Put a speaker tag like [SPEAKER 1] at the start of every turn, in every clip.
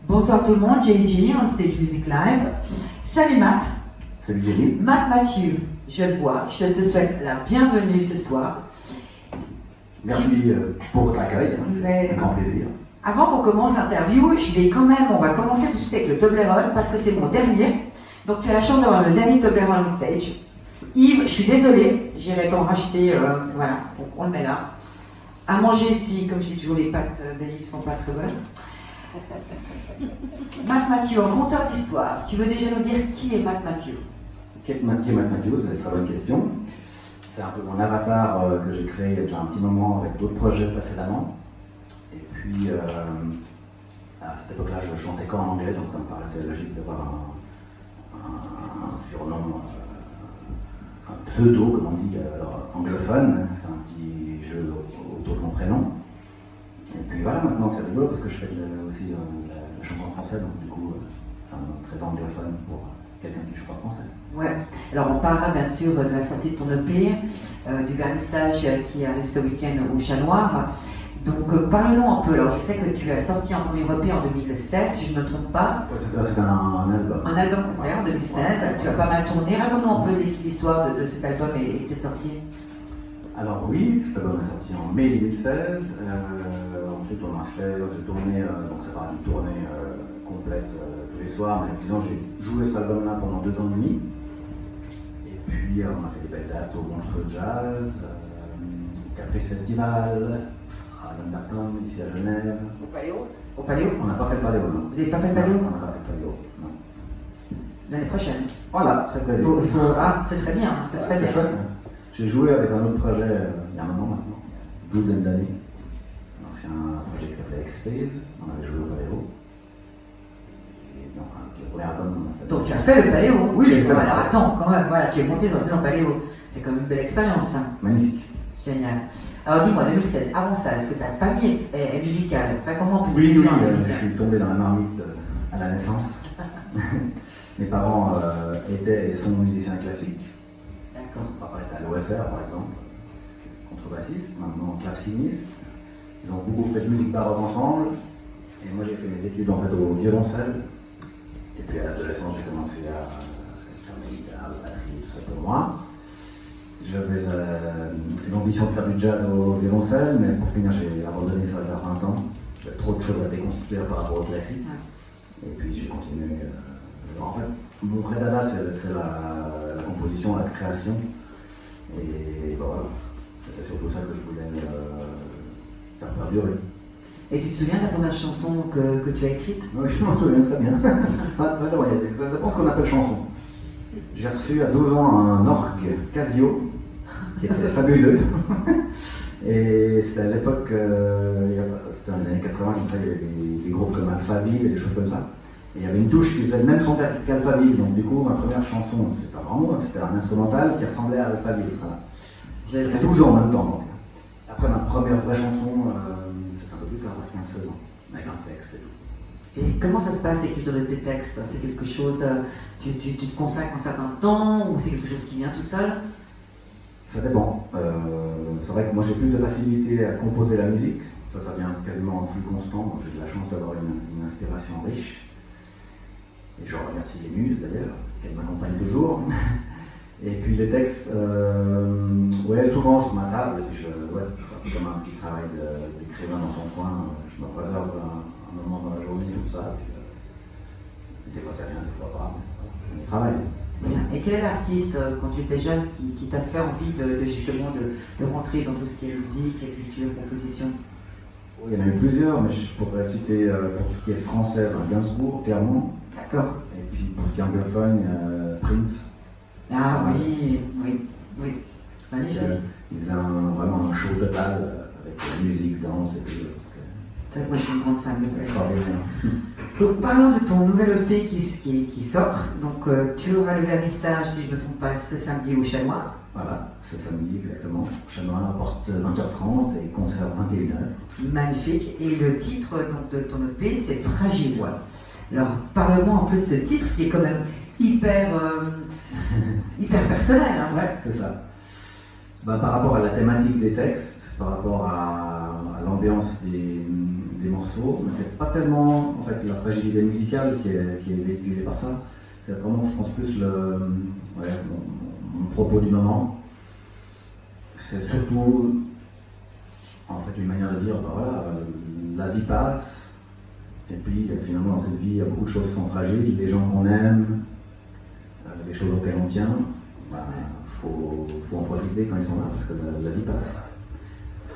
[SPEAKER 1] Bonsoir tout le monde, Jenny on Stage Music Live. Salut Matt.
[SPEAKER 2] Salut Jenny.
[SPEAKER 1] Matt Mathieu, je le vois, je te souhaite la bienvenue ce soir.
[SPEAKER 2] Merci pour votre accueil, c'est un grand plaisir.
[SPEAKER 1] Avant qu'on commence l'interview, on va commencer tout de suite avec le Toblerone parce que c'est mon dernier. Donc tu as la chance d'avoir le dernier Toblerone on stage. Yves, je suis désolée, j'irai t'en racheter, voilà, donc on le met là. À manger si, comme je dis toujours, les pâtes d'Yves sont pas très bonnes. Matt Mathieu, conteur d'histoire, tu veux déjà nous dire qui est Matt Mathieu?
[SPEAKER 2] Qui est Matt Mathieu, c'est une très bonne question. C'est un peu mon avatar que j'ai créé il y a déjà un petit moment avec d'autres projets précédemment. Et puis, à cette époque-là, je chantais qu'en anglais, donc ça me paraissait logique d'avoir un surnom, un pseudo, comme on dit, anglophone. C'est un petit jeu autour de mon prénom. Et puis voilà, maintenant c'est rigolo parce que je fais aussi la chanson française, donc du coup, très anglophone pour quelqu'un qui chante en français.
[SPEAKER 1] Ouais, alors on parlera bien sûr de la sortie de ton EP, du vernissage qui arrive ce week-end au Chat Noir. Donc parle-nous un peu, alors je sais que tu as sorti un premier EP en 2016, si je ne me trompe pas.
[SPEAKER 2] Ouais, c'est un album.
[SPEAKER 1] Un album complet en 2016, ouais. Tu as pas mal tourné. Raconte-nous un peu l'histoire de cet album et de cette sortie.
[SPEAKER 2] Alors oui, cet album est sorti en mai 2016. Ensuite j'ai tourné, donc ça part d'une tournée complète tous les soirs, mais disons j'ai joué cet album-là pendant 2 ans et demi. Et puis on a fait des belles dates au Montreux Jazz, Caprice Festival, à l'Undertown, ici à Genève.
[SPEAKER 1] Au Paléo? Au Paléo?
[SPEAKER 2] On n'a pas fait le Paléo, non.
[SPEAKER 1] Vous n'avez pas fait le Paléo?
[SPEAKER 2] On n'a pas fait le Paléo, non.
[SPEAKER 1] L'année prochaine?
[SPEAKER 2] Voilà, c'est prévu.
[SPEAKER 1] Ah, ça serait bien, ça serait bien.
[SPEAKER 2] C'est chouette. J'ai joué avec un autre projet il y a un moment maintenant, une douzaine d'années. C'est un projet qui s'appelait X-Phase, on avait joué au Paléo. Et donc, le premier album, on a fait.
[SPEAKER 1] Donc tu as fait le Paléo?
[SPEAKER 2] Oui, j'ai fait.
[SPEAKER 1] Alors attends, quand même, voilà, tu es monté dans le Paléo. C'est quand même une belle expérience, ça.
[SPEAKER 2] Magnifique.
[SPEAKER 1] Génial. Alors dis-moi, 2016, avant ça, est-ce que ta famille est musicale? Enfin, comment on peut
[SPEAKER 2] Oui,
[SPEAKER 1] musique?
[SPEAKER 2] je suis tombé dans la marmite à la naissance. Mes parents étaient et sont musiciens classiques.
[SPEAKER 1] D'accord.
[SPEAKER 2] Papa était à l'OSR par exemple, contrebassiste, maintenant classiniste. Ils ont beaucoup fait de musique baroque ensemble. Et moi j'ai fait mes études en fait au violoncelle. Et puis à l'adolescence j'ai commencé à faire de la guitare, de la batterie, tout ça pour moi. J'avais l'ambition de faire du jazz au violoncelle, mais pour finir j'ai abandonné ça il y a 20 ans. J'avais trop de choses à déconstruire par rapport au classique. Et puis j'ai continué. En fait, mon vrai dada c'est la composition, la création. Et bon, voilà, c'était surtout ça que je voulais faire perdurer.
[SPEAKER 1] Et tu te souviens de la première chanson que tu as écrite?
[SPEAKER 2] Oui, je m'en souviens très bien. Ça dépend ce qu'on appelle chanson. J'ai reçu à 12 ans un orgue Casio, qui était fabuleux. Et c'était à l'époque, c'était dans les années 80, comme ça, il y avait des groupes comme Alphaville et des choses comme ça. Et il y avait une touche qui faisait le même son qu'Alphaville. Donc du coup, ma première chanson, c'était pas vraiment, c'était un instrumental qui ressemblait à Alphaville. Voilà. J'avais 12 ans en même temps. Donc. Après ma première vraie chanson, c'était un peu plus tard, à 15-16 ans, avec un texte et tout.
[SPEAKER 1] Et comment ça se passe l'écriture de tes textes? C'est quelque chose, tu te consacres un certain temps ou c'est quelque chose qui vient tout seul?
[SPEAKER 2] Ça dépend. C'est vrai que moi j'ai plus de facilité à composer la musique. Ça vient quasiment en flux constant. J'ai de la chance d'avoir une inspiration riche. Et je remercie les muses d'ailleurs, qu'elles m'accompagnent toujours. Et puis les textes, ouais, souvent je m'attable et puis c'est un peu comme un petit travail d'écrivain dans son coin. Je me réserve un moment dans la journée comme ça. Puis, des fois ça vient, des fois pas. On y travaille.
[SPEAKER 1] Et quel est l'artiste, quand tu étais jeune, qui t'a fait envie justement de rentrer dans tout ce qui est musique, écriture, composition?
[SPEAKER 2] Il y en a eu plusieurs, mais je pourrais citer pour ce qui est français, Gainsbourg, clairement.
[SPEAKER 1] D'accord.
[SPEAKER 2] Et puis pour ce qui est anglophone, Prince.
[SPEAKER 1] Ah oui. Magnifique.
[SPEAKER 2] Il faisait vraiment un show total avec musique, danse et tout.
[SPEAKER 1] Moi je suis une grande fan de Prince.
[SPEAKER 2] Extraordinaire.
[SPEAKER 1] Donc parlons de ton nouvel EP qui sort. Donc tu auras le vernissage, si je ne me trompe pas, ce samedi au Chat Noir.
[SPEAKER 2] Voilà, ce samedi exactement. Chat Noir porte 20h30 et concert 21h.
[SPEAKER 1] Magnifique. Et le titre donc, de ton EP, c'est Fragile.
[SPEAKER 2] Voilà.
[SPEAKER 1] Alors parle-moi un peu de ce titre qui est quand même hyper personnel. Hein.
[SPEAKER 2] Ouais, c'est ça. Par rapport à la thématique des textes, par rapport à l'ambiance des morceaux, mais c'est pas tellement en fait la fragilité musicale qui est véhiculée par ça. C'est vraiment, je pense, plus mon propos du moment. C'est surtout en fait une manière de dire, bah voilà, la vie passe, et puis finalement dans cette vie, il y a beaucoup de choses qui sont fragiles, des gens qu'on aime, des choses auxquelles on tient, bah, faut en profiter quand ils sont là, parce que la vie passe.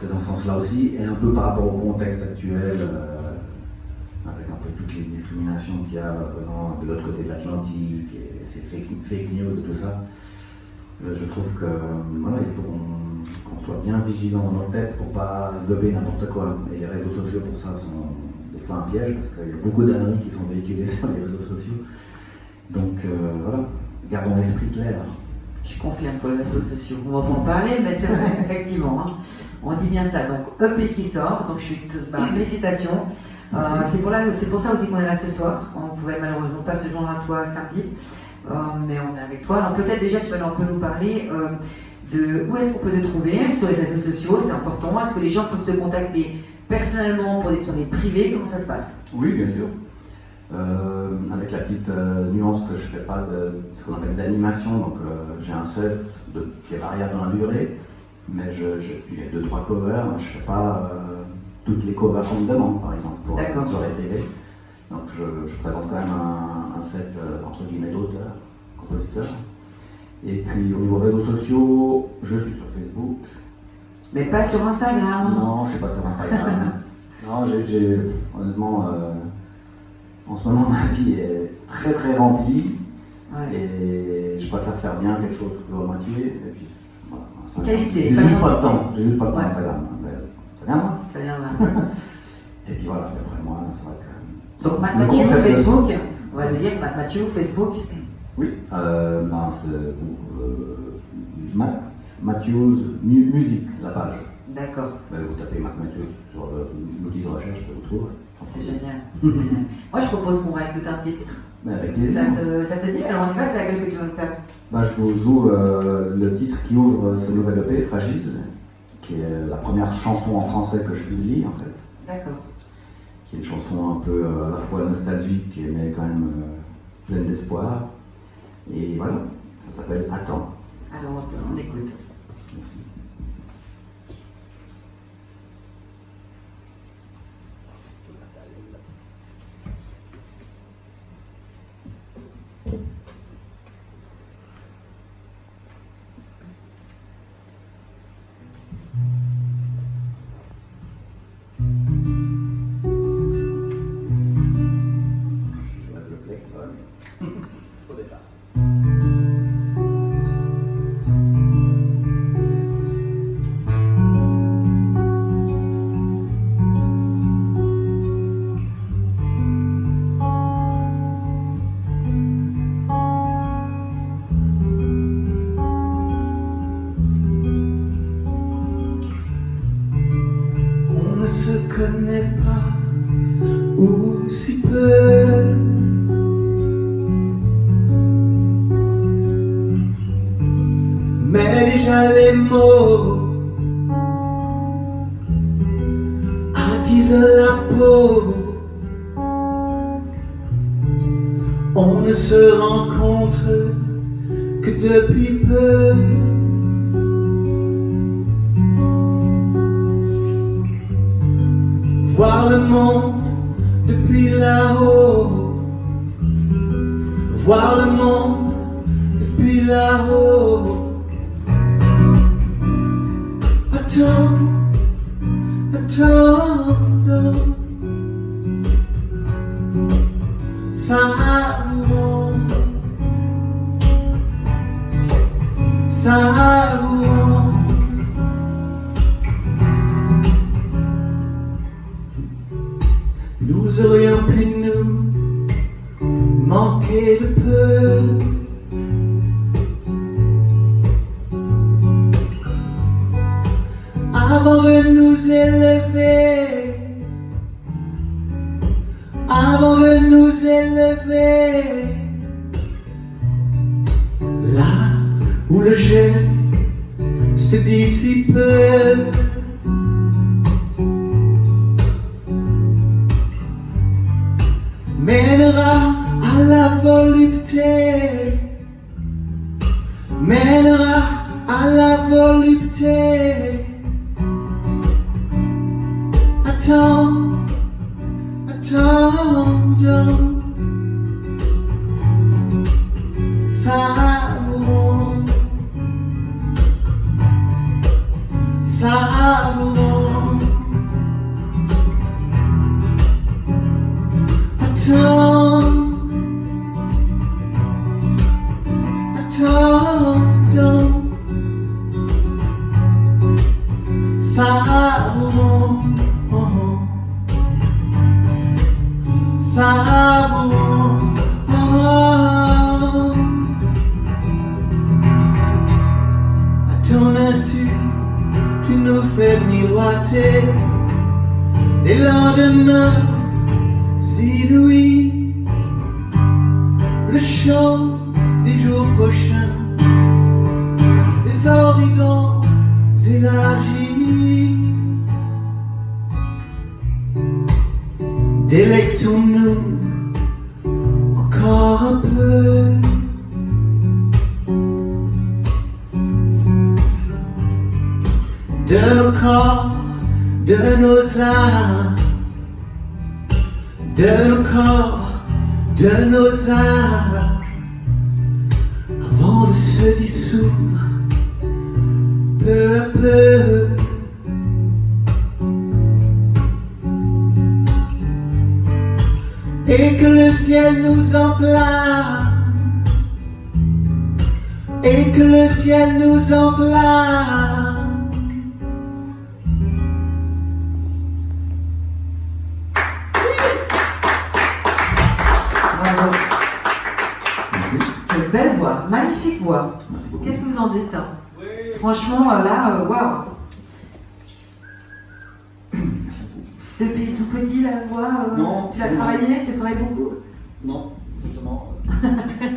[SPEAKER 2] C'est dans ce sens-là aussi, et un peu par rapport au contexte actuel, avec un peu toutes les discriminations qu'il y a de l'autre côté de l'Atlantique, et ces fake news et tout ça. Je trouve que voilà, il faut qu'on soit bien vigilant dans nos têtes pour pas gober n'importe quoi. Et les réseaux sociaux pour ça sont des fois un piège, parce qu'il y a beaucoup d'anneries qui sont véhiculées sur les réseaux sociaux. Donc voilà, gardons l'esprit clair.
[SPEAKER 1] Je confirme pour les réseaux sociaux, on va pas en parler, mais c'est vrai, effectivement, hein. On dit bien ça. Donc EP qui sort, donc félicitations. C'est pour ça aussi qu'on est là ce soir. On ne pouvait malheureusement pas se joindre à toi samedi, mais on est avec toi. Alors peut-être déjà tu vas un peu nous parler de où est-ce qu'on peut te trouver sur les réseaux sociaux, c'est important. Est-ce que les gens peuvent te contacter personnellement pour des soirées privées? Comment ça se passe?
[SPEAKER 2] Oui, bien sûr. Avec la petite nuance que je ne fais pas de ce qu'on appelle d'animation, donc j'ai un set qui est variable dans la durée, mais j'ai 2-3 covers, je ne fais pas toutes les covers qu'on me demande, par exemple, pour une soirée privée. Donc je présente quand même un set entre guillemets d'auteurs, compositeurs. Et puis au niveau réseaux sociaux, je suis sur Facebook.
[SPEAKER 1] Mais pas sur Instagram?
[SPEAKER 2] Non, je ne suis pas sur Instagram. Non, honnêtement, en ce moment ma vie est très très remplie. Ouais. Et je préfère faire bien quelque chose que à moitié. Et puis voilà.
[SPEAKER 1] Qualité.
[SPEAKER 2] J'ai juste pas le temps. J'ai juste pas le temps Instagram. Ça viendra.
[SPEAKER 1] Ça viendra.
[SPEAKER 2] Et puis voilà, après moi, c'est vrai que.
[SPEAKER 1] Donc Mathieu Facebook, on va le dire, Mathieu Facebook.
[SPEAKER 2] Oui, c'est Matthews Music, la page.
[SPEAKER 1] D'accord.
[SPEAKER 2] Vous tapez Mac Matthews sur l'outil de recherche, vous trouver.
[SPEAKER 1] C'est génial. Moi je propose qu'on va écouter un petit titre.
[SPEAKER 2] Avec plaisir.
[SPEAKER 1] Ça te dit? Alors on y va, c'est laquelle que tu veux le faire?
[SPEAKER 2] Je vous joue le titre qui ouvre ce nouvel EP, Fragile, qui est la première chanson en français que je publie en fait.
[SPEAKER 1] D'accord.
[SPEAKER 2] Qui est une chanson un peu à la fois nostalgique mais quand même pleine d'espoir. Et voilà, ça s'appelle Attends.
[SPEAKER 1] Alors on écoute.
[SPEAKER 2] Merci.
[SPEAKER 3] On ne se rencontre que depuis peu. Voir le monde depuis là-haut. Voir le monde depuis là-haut. Attends, attends, attends. Savourons, savourons. Nous aurions pu nous manquer de peu. Avant de nous élever, avant de nous élever, là où le jeu se dissipe, volupté mènera à la volupté. Attends, attendons, savourons, savourons. Attends, attendons, savourons, savourons. À ton insu, tu nous fais miroiter des lendemains inouïs, le chant des jours prochains, des horizons élargis. Délectons-nous encore un peu. De nos corps, de nos âmes, de nos corps, de nos âmes, avant de se dissoudre peu à peu. Et que le ciel nous enflamme, et que le ciel nous enflamme.
[SPEAKER 1] Bravo.
[SPEAKER 2] Merci.
[SPEAKER 1] Quelle belle voix, magnifique voix.
[SPEAKER 2] Merci beaucoup.
[SPEAKER 1] Qu'est-ce que vous en dites hein? Franchement, là, waouh. Depuis tout petit, la voix,
[SPEAKER 2] Non,
[SPEAKER 1] tu l'as
[SPEAKER 2] non.
[SPEAKER 1] travaillé, tu travailles beaucoup.
[SPEAKER 2] Non, justement.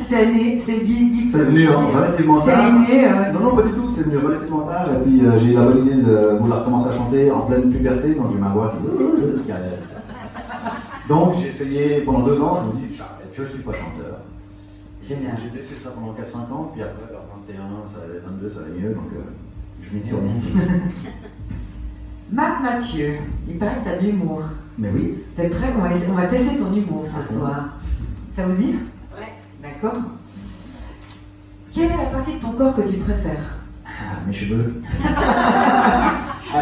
[SPEAKER 1] C'est né, c'est guide.
[SPEAKER 2] C'est venu relativement
[SPEAKER 1] C'est
[SPEAKER 2] tard.
[SPEAKER 1] inné.
[SPEAKER 2] Non, non, pas du tout, c'est venu relativement tard. Et puis j'ai eu la bonne idée de vouloir commencer à chanter en pleine puberté, donc j'ai ma voix qui arrive. Donc j'ai essayé pendant 2 ans, je me dis j'arrête, je suis pas chanteur.
[SPEAKER 1] Génial.
[SPEAKER 2] J'ai laissé ça pendant 4-5 ans, puis après, vers 21, ça allait, 22, ça allait mieux, donc je m'y suis remis.
[SPEAKER 1] Marc Mathieu, il paraît que tu as de l'humour.
[SPEAKER 2] Mais oui,
[SPEAKER 1] T'es prêt? On va tester ton humour ce
[SPEAKER 2] Ah,
[SPEAKER 1] soir. Ça vous dit?
[SPEAKER 4] Ouais.
[SPEAKER 1] D'accord. Quelle est la partie de ton corps que tu préfères?
[SPEAKER 2] mes cheveux. Ah,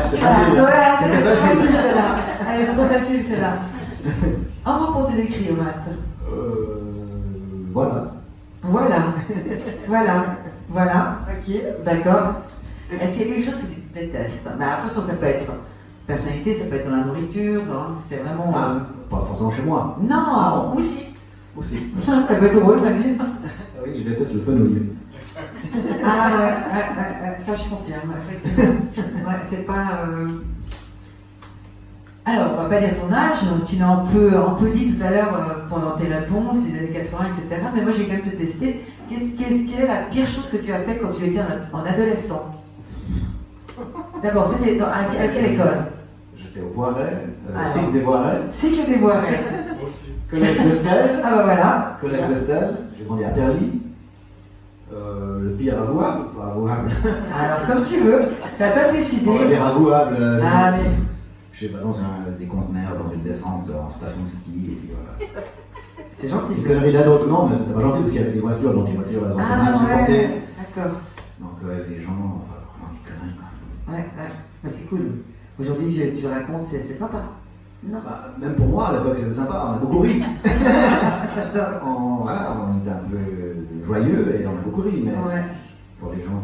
[SPEAKER 2] c'est
[SPEAKER 1] Voilà,
[SPEAKER 2] facile.
[SPEAKER 1] voilà, c'est
[SPEAKER 2] C'était
[SPEAKER 1] trop
[SPEAKER 2] facile.
[SPEAKER 1] facile celle-là. Elle est trop facile celle-là. Un mot pour te décrire, Matt.
[SPEAKER 2] Voilà.
[SPEAKER 1] Voilà. Voilà. Voilà. Ok, d'accord. Est-ce qu'il y a quelque chose que tu détestes? Mais attention, ça peut être personnalité, ça peut être dans la nourriture, hein, c'est vraiment.
[SPEAKER 2] Ah, pas forcément chez moi.
[SPEAKER 1] Non,
[SPEAKER 2] Ah.
[SPEAKER 1] aussi.
[SPEAKER 2] Aussi.
[SPEAKER 1] Ça peut être drôle, vas-y.
[SPEAKER 2] Ah oui, je déteste le fenouil.
[SPEAKER 1] Ah ouais, ça je confirme, effectivement. Ouais, c'est pas. Alors, on va pas dire ton âge, donc tu l'as un peu dit tout à l'heure pendant tes réponses, les années 80, etc. Mais moi, je vais quand même te tester. Quelle est la pire chose que tu as fait quand tu étais en adolescent? D'abord, tu étais à quelle école?
[SPEAKER 2] J'étais au Voiret,
[SPEAKER 1] Alors.
[SPEAKER 2] cycle des Voirets,
[SPEAKER 1] Cycle des Voirets.
[SPEAKER 2] collège de Stel,
[SPEAKER 1] Ah bah voilà.
[SPEAKER 2] collège de Stel, j'ai grandi à Perly. Le pire avouable, pas avouable.
[SPEAKER 1] Alors, comme tu veux, c'est à toi de décider.
[SPEAKER 2] On va dire avouable.
[SPEAKER 1] Allez.
[SPEAKER 2] Je sais pas, dans des conteneurs, dans une descente en station de ski, et puis voilà.
[SPEAKER 1] C'est gentil.
[SPEAKER 2] Une connerie d'ado, non, mais c'était pas gentil parce qu'il y avait des voitures, donc les voitures, elles ont
[SPEAKER 1] Ah
[SPEAKER 2] mal supporté.
[SPEAKER 1] ouais, d'accord.
[SPEAKER 2] Donc les gens, enfin, vraiment des conneries quoi.
[SPEAKER 1] Ouais, ouais. Bah, c'est cool. Aujourd'hui, tu racontes, c'est sympa. Non.
[SPEAKER 2] Bah, même pour moi, à l'époque, c'était sympa, on a beaucoup ri. Voilà, on était un peu joyeux et on a beaucoup ri, mais
[SPEAKER 1] Ouais.
[SPEAKER 2] pour les gens,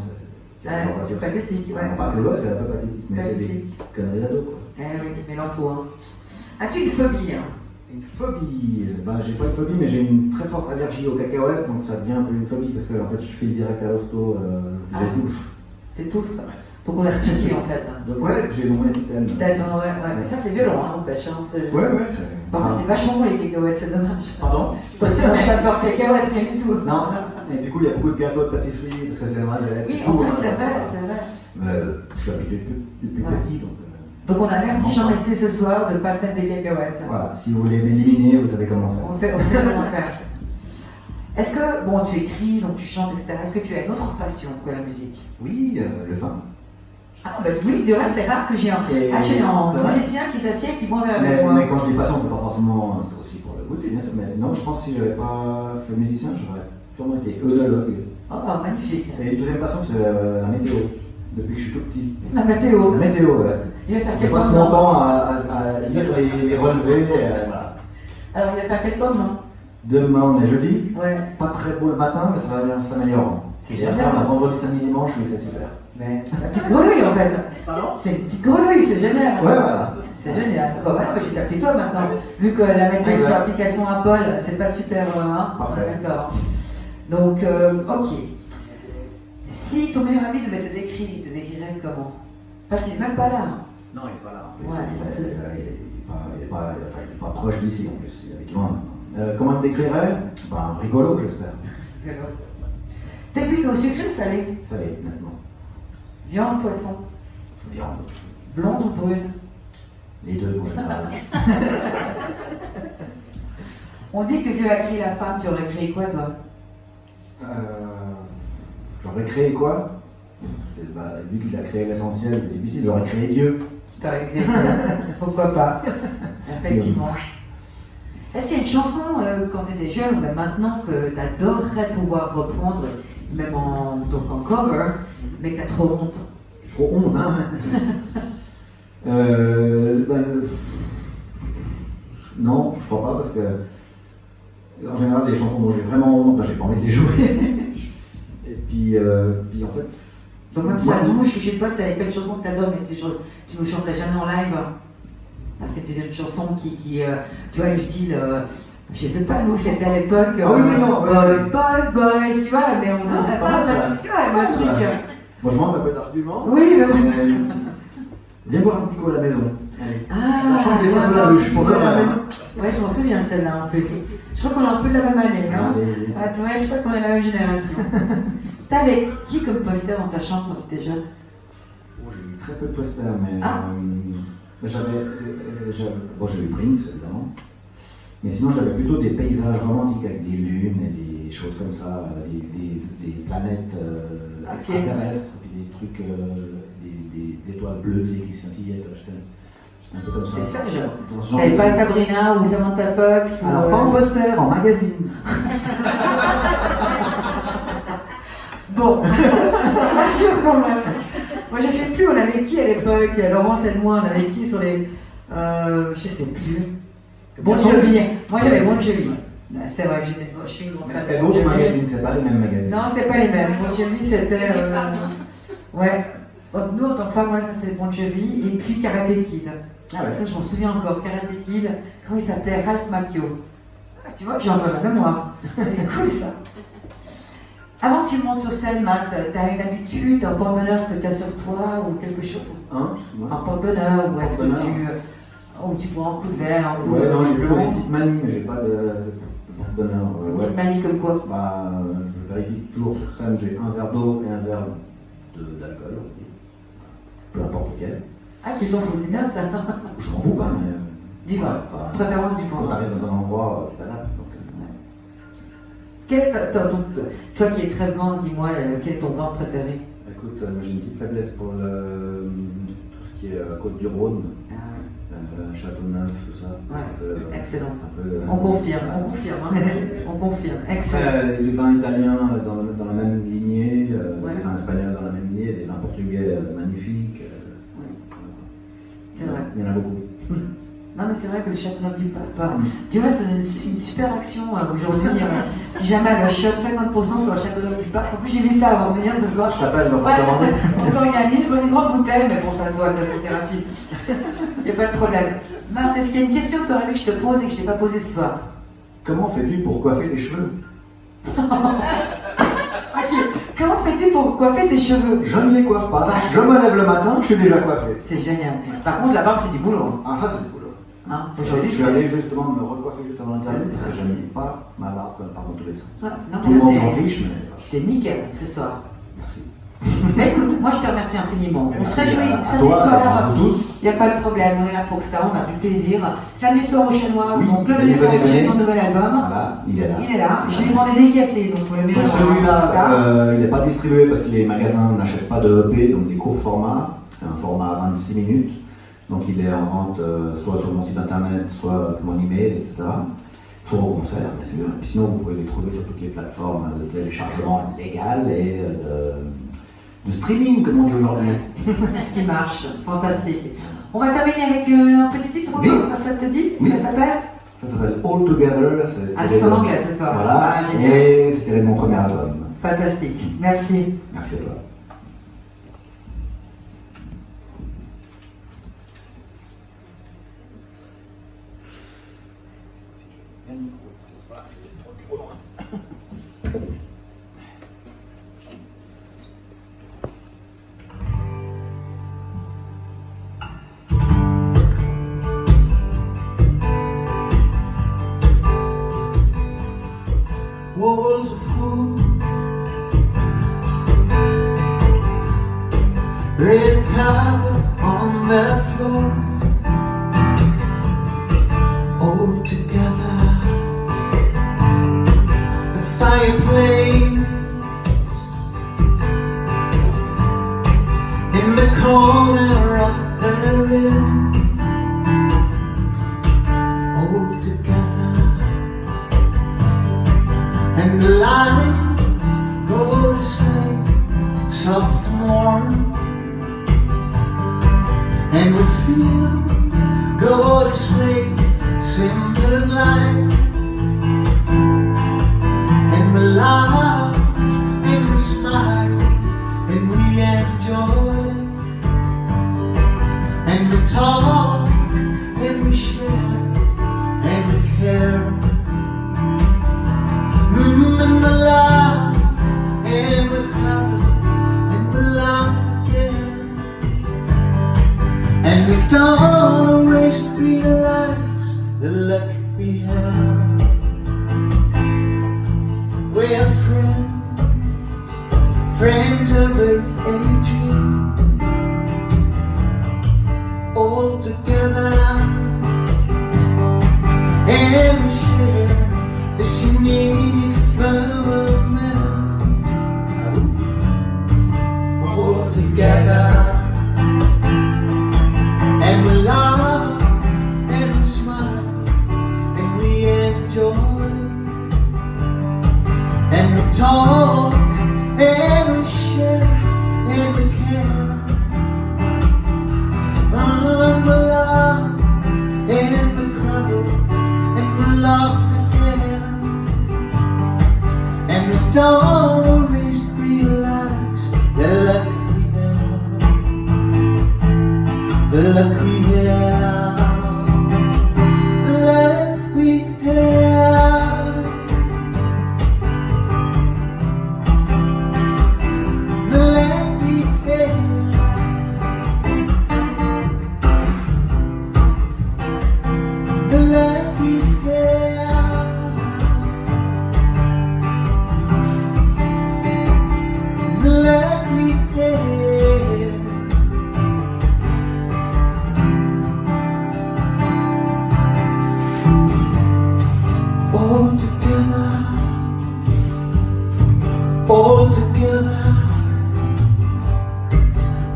[SPEAKER 1] Ouais, c'est pathétique, ouais.
[SPEAKER 2] Non, pas que l'autre, c'est un peu pathétique, mais c'est des
[SPEAKER 1] Pathétique.
[SPEAKER 2] conneries d'ado quoi.
[SPEAKER 1] Eh oui, mais il en faut. Hein. As-tu une phobie hein?
[SPEAKER 2] Une phobie, bah j'ai pas une phobie, mais j'ai une très forte allergie aux cacahuètes, donc ça devient un peu une phobie parce que en fait je file direct à l'hosto,
[SPEAKER 1] Ah.
[SPEAKER 2] j'étouffe.
[SPEAKER 1] T'étouffes. Donc on a piqué en fait. Hein.
[SPEAKER 2] Donc ouais, j'ai mon épithèle.
[SPEAKER 1] Peut-être, ouais, ouais. Mais ça c'est violent, hein, n'empêche. Hein, c'est...
[SPEAKER 2] Ouais, c'est.
[SPEAKER 1] Par contre, c'est vachement bon les cacahuètes, c'est dommage.
[SPEAKER 2] Pardon.
[SPEAKER 1] Toi, tu manges pas peur cacahuètes, rien du tout.
[SPEAKER 2] Non, et du coup il y a beaucoup de gâteaux de pâtisserie parce que c'est vrai,
[SPEAKER 1] Oui, en plus, c'est vrai, c'est vrai.
[SPEAKER 2] Mais je suis habitué depuis
[SPEAKER 1] Ouais.
[SPEAKER 2] petit, donc.
[SPEAKER 1] Donc on avertit Jean-Leslie ce soir de ne pas te mettre des cacahuètes.
[SPEAKER 2] Voilà, si vous voulez m'éliminer, vous savez comment faire.
[SPEAKER 1] On sait comment faire. Est-ce que, bon, tu écris, donc tu chantes, etc. Est-ce que tu as une autre passion que la musique?
[SPEAKER 2] Oui, le vin.
[SPEAKER 1] Ah, ben oui, de reste, c'est rare que j'ai un
[SPEAKER 2] C'est vrai.
[SPEAKER 1] musicien qui s'assied et qui boit un verre
[SPEAKER 2] Mais,
[SPEAKER 1] avec moi.
[SPEAKER 2] mais quand je dis passion, c'est pas forcément. C'est aussi pour le goûter, bien sûr. Mais non, je pense que si j'avais pas fait musicien, j'aurais sûrement été œnologue.
[SPEAKER 1] Oh, magnifique.
[SPEAKER 2] Et une deuxième passion, c'est la météo. Depuis que je suis tout petit.
[SPEAKER 1] La météo.
[SPEAKER 2] La météo, ouais.
[SPEAKER 1] Il va faire
[SPEAKER 2] Je
[SPEAKER 1] quel
[SPEAKER 2] passe
[SPEAKER 1] temps
[SPEAKER 2] mon
[SPEAKER 1] non
[SPEAKER 2] temps à lire les relevés. Voilà.
[SPEAKER 1] Alors, il va faire quel temps non?
[SPEAKER 2] Demain, on est jeudi.
[SPEAKER 1] Ouais.
[SPEAKER 2] Pas très beau le matin, mais ça va bien s'améliorer.
[SPEAKER 1] C'est
[SPEAKER 2] Et
[SPEAKER 1] génial.
[SPEAKER 2] après, on a vendredi, samedi, dimanche, je me fais super.
[SPEAKER 1] Mais la petite grenouille en fait.
[SPEAKER 2] Pardon?
[SPEAKER 1] C'est une petite grenouille, c'est génial.
[SPEAKER 2] Ouais, voilà.
[SPEAKER 1] C'est génial. Bon, voilà, je vais t'appeler toi maintenant. Vu que la météo
[SPEAKER 2] Exact.
[SPEAKER 1] sur l'application Apple, c'est pas super. Hein.
[SPEAKER 2] Parfait.
[SPEAKER 1] D'accord. Donc, ok. Si ton meilleur ami devait te décrire, il te décrirait comment? Parce qu'il n'est même pas là.
[SPEAKER 2] Non, il n'est pas là. En plus.
[SPEAKER 1] Ouais.
[SPEAKER 2] Il n'est pas proche d'ici en plus. Il habite loin. Comment il me décrirait? Ben, rigolo, j'espère.
[SPEAKER 1] T'es plutôt sucré ou salé?
[SPEAKER 2] Salé, maintenant.
[SPEAKER 1] Viande, poisson?
[SPEAKER 2] Viande.
[SPEAKER 1] Blonde ou brune?
[SPEAKER 2] Les deux, en général.
[SPEAKER 1] On dit que Dieu a créé la femme, tu aurais créé quoi toi?
[SPEAKER 2] J'aurais créé quoi? Bah, vu qu'il a créé l'essentiel, c'est difficile. J'aurais créé Dieu.
[SPEAKER 1] T'aurais créé Dieu. Pourquoi pas? Effectivement. Est-ce qu'il y a une chanson quand tu étais jeune ou même maintenant que tu adorerais pouvoir reprendre, même donc en cover, mais que tu as trop honte?
[SPEAKER 2] Trop honte, hein? Non, je crois pas parce que en général les chansons dont j'ai vraiment honte, j'ai pas envie de les jouer. Et puis en fait.
[SPEAKER 1] Donc même sur la douche ou chez toi, tu as plein de chansons que tu adores, mais tu ne chanterais jamais en live. Ah, c'est peut-être une chanson qui tu vois, le style, je sais pas, nous c'était à l'époque,
[SPEAKER 2] Ah oui, mais non,
[SPEAKER 1] boys, tu vois, mais on ne sait pas, parce que tu vois, le truc.
[SPEAKER 2] Moi je manque un peu d'arguments.
[SPEAKER 1] Oui, mais bon.
[SPEAKER 2] Viens boire un petit coup à la maison. Allez.
[SPEAKER 1] Ah,
[SPEAKER 2] On chante des fois sous la douche, pour de vrai, hein.
[SPEAKER 1] Ouais, je m'en souviens de celle-là en plus. Je crois qu'on est un peu de la même année, non?
[SPEAKER 2] Allez.
[SPEAKER 1] Attends, ouais, je crois qu'on est la même génération. T'avais qui comme poster dans ta chambre quand t'étais jeune?
[SPEAKER 2] Oh, j'ai eu très peu de posters, mais
[SPEAKER 1] Ah.
[SPEAKER 2] bon, j'ai eu Prince évidemment, mais sinon j'avais plutôt des paysages romantiques avec des lunes et des choses comme ça, des planètes extraterrestres, puis des trucs, des étoiles bleutées qui scintillaient. J'étais un peu comme ça.
[SPEAKER 1] C'est ça,
[SPEAKER 2] Dans ce genre
[SPEAKER 1] T'avais
[SPEAKER 2] de-
[SPEAKER 1] pas Sabrina ou Samantha Fox ou,
[SPEAKER 2] Alors pas en poster, en magazine.
[SPEAKER 1] Bon, ça rassure quand même. Moi je sais plus, on avait qui à l'époque? Laurence et moi, on avait qui sur les. Je sais plus. Bon Jovi. Moi j'avais Bon Jovi. C'est vrai que je suis une grande
[SPEAKER 2] Mais
[SPEAKER 1] fan de
[SPEAKER 2] c'était
[SPEAKER 1] Bon
[SPEAKER 2] d'autres
[SPEAKER 1] Jovi.
[SPEAKER 2] magazines, c'est pas les mêmes magazines.
[SPEAKER 1] Non, c'était pas les mêmes. Bon Jovi c'était.
[SPEAKER 4] Les femmes.
[SPEAKER 1] Ouais. Nous en tant que femmes, moi c'était Bon Jovi et puis Karate Kid.
[SPEAKER 2] Ah ouais.
[SPEAKER 1] Attends, je m'en souviens encore, Karate Kid. Comment il s'appelait? Ralph Macchio. Ah, tu vois, j'ai encore la mémoire. C'est cool ça. Avant que tu montes sur scène, Matt, t'as une habitude, un porte-bonheur que t'as sur toi ou quelque chose?
[SPEAKER 2] Hein,
[SPEAKER 1] Un
[SPEAKER 2] excuse-moi.
[SPEAKER 1] porte-bonheur ou est-ce que
[SPEAKER 2] Porte-bonheur.
[SPEAKER 1] tu bois un coup de verre, un coup
[SPEAKER 2] Ouais,
[SPEAKER 1] de
[SPEAKER 2] non, j'ai plutôt des
[SPEAKER 1] blanc,
[SPEAKER 2] petites manies, mais j'ai pas de bonheur.
[SPEAKER 1] une
[SPEAKER 2] Ouais.
[SPEAKER 1] petite manie comme quoi?
[SPEAKER 2] Bah, je vérifie toujours sur scène, j'ai un verre d'eau et un verre d'alcool. Peu importe lequel.
[SPEAKER 1] Ah, tu t'en fous, c'est bien ça.
[SPEAKER 2] Je m'en fous pas, mais.
[SPEAKER 1] Du vin.
[SPEAKER 2] Enfin,
[SPEAKER 1] Préférence du
[SPEAKER 2] quand
[SPEAKER 1] vin.
[SPEAKER 2] t'arrives dans un endroit, tu t'adaptes. Donc,
[SPEAKER 1] Quel est toi qui es très vin, dis-moi, quel est ton vin préféré?
[SPEAKER 2] écoute, j'ai une petite faiblesse pour tout ce qui est Côte du Rhône, Châteauneuf, tout ça.
[SPEAKER 1] Ouais, excellent.
[SPEAKER 2] Un peu,
[SPEAKER 1] On confirme, on confirme, hein. On confirme, excellent.
[SPEAKER 2] Après, les vins italiens dans la même lignée,
[SPEAKER 1] Ouais.
[SPEAKER 2] les vins espagnols dans la même lignée, les vins portugais magnifiques.
[SPEAKER 1] C'est vrai.
[SPEAKER 2] Il y en a beaucoup.
[SPEAKER 1] Non, mais c'est vrai que le Châteauneuf du Pape. Tu vois, c'est une super action aujourd'hui. Si jamais elle shot 50% sur le Châteauneuf du Pape. En plus, j'ai vu ça avant de venir ce soir.
[SPEAKER 2] Je t'appelle, donc
[SPEAKER 1] Ouais,
[SPEAKER 2] je te demandais.
[SPEAKER 1] on s'organise, je pose une grande bouteille, mais bon, ça se voit, c'est rapide. Il n'y a pas de problème. Marthe, est-ce qu'il y a une question que tu aurais aimé que je te pose et que je ne t'ai pas posée ce soir?
[SPEAKER 2] Comment fais-tu pour coiffer tes cheveux?
[SPEAKER 1] Ok, comment fais-tu pour coiffer tes cheveux?
[SPEAKER 2] Je ne les coiffe pas. Je me lève le matin, je suis déjà coiffé.
[SPEAKER 1] C'est génial. Par contre, la barbe, c'est du boulot.
[SPEAKER 2] Ah, ça c'est du boulot.
[SPEAKER 1] Hein.
[SPEAKER 2] Je
[SPEAKER 1] Aujourd'hui,
[SPEAKER 2] suis allé justement me recoiffer juste avant l'interview parce que je n'aime pas ma barbe comme part dans tous les sens.
[SPEAKER 1] Ouais, non,
[SPEAKER 2] Tout le monde
[SPEAKER 1] mais
[SPEAKER 2] s'en fiche, mais
[SPEAKER 1] t'es nickel ce soir.
[SPEAKER 2] merci.
[SPEAKER 1] Mais écoute, moi je te remercie infiniment. On se réjouit,
[SPEAKER 2] À
[SPEAKER 1] samedi
[SPEAKER 2] toi,
[SPEAKER 1] soir,
[SPEAKER 2] à vous tous.
[SPEAKER 1] il n'y a pas de problème, on est là pour ça, on a du plaisir. Samedi soir au Chanois,
[SPEAKER 2] Oui,
[SPEAKER 1] donc le
[SPEAKER 2] et
[SPEAKER 1] message
[SPEAKER 2] bonne année.
[SPEAKER 1] de ton nouvel album.
[SPEAKER 2] Voilà, il est là.
[SPEAKER 1] Il est là, je lui ai demandé dédicacé, donc pour le
[SPEAKER 2] Donc
[SPEAKER 1] meilleur.
[SPEAKER 2] celui-là, il n'est pas distribué parce que les magasins n'achètent pas de EP, donc des courts formats. C'est un format à 26 minutes. Donc il est en vente soit sur mon site internet, soit mon email, etc. Soit au concert, bien sûr. Et puis sinon, vous pouvez les trouver sur toutes les plateformes de téléchargement légal et de streaming, comme on dit aujourd'hui.
[SPEAKER 1] Ce qui marche, fantastique. On va terminer avec un petit titre,
[SPEAKER 2] Oui.
[SPEAKER 1] ça te dit?
[SPEAKER 2] Oui.
[SPEAKER 1] Ça s'appelle?
[SPEAKER 2] Ça s'appelle All Together.
[SPEAKER 1] Ah, c'est en anglais ce soir.
[SPEAKER 2] Voilà,
[SPEAKER 1] Ah, génial.
[SPEAKER 2] et c'était mon premier album.
[SPEAKER 1] Fantastique, merci.
[SPEAKER 2] Merci à toi.
[SPEAKER 3] Walls of wood, red carpet on the floor, all together. The fireplace in the corner of the room, all together. And the light goes like soft and warm, and we feel go to sleep simple and light, and we laugh and we smile and we enjoy, and we talk and we share and we care. And we laugh and we cuddle and we laugh again, and we don't always realize the luck we have. We're friends of aging, all together, and we share this unique moment, all together, and we laugh and we smile and we enjoy, and we talk and we share and we care, and we laugh and we cuddle and we laugh again, and we don't always realize the luck we have, the luck we have, the luck we have, the luck we have, the luck we have. The luck we have, all together, all together,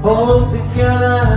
[SPEAKER 3] all together.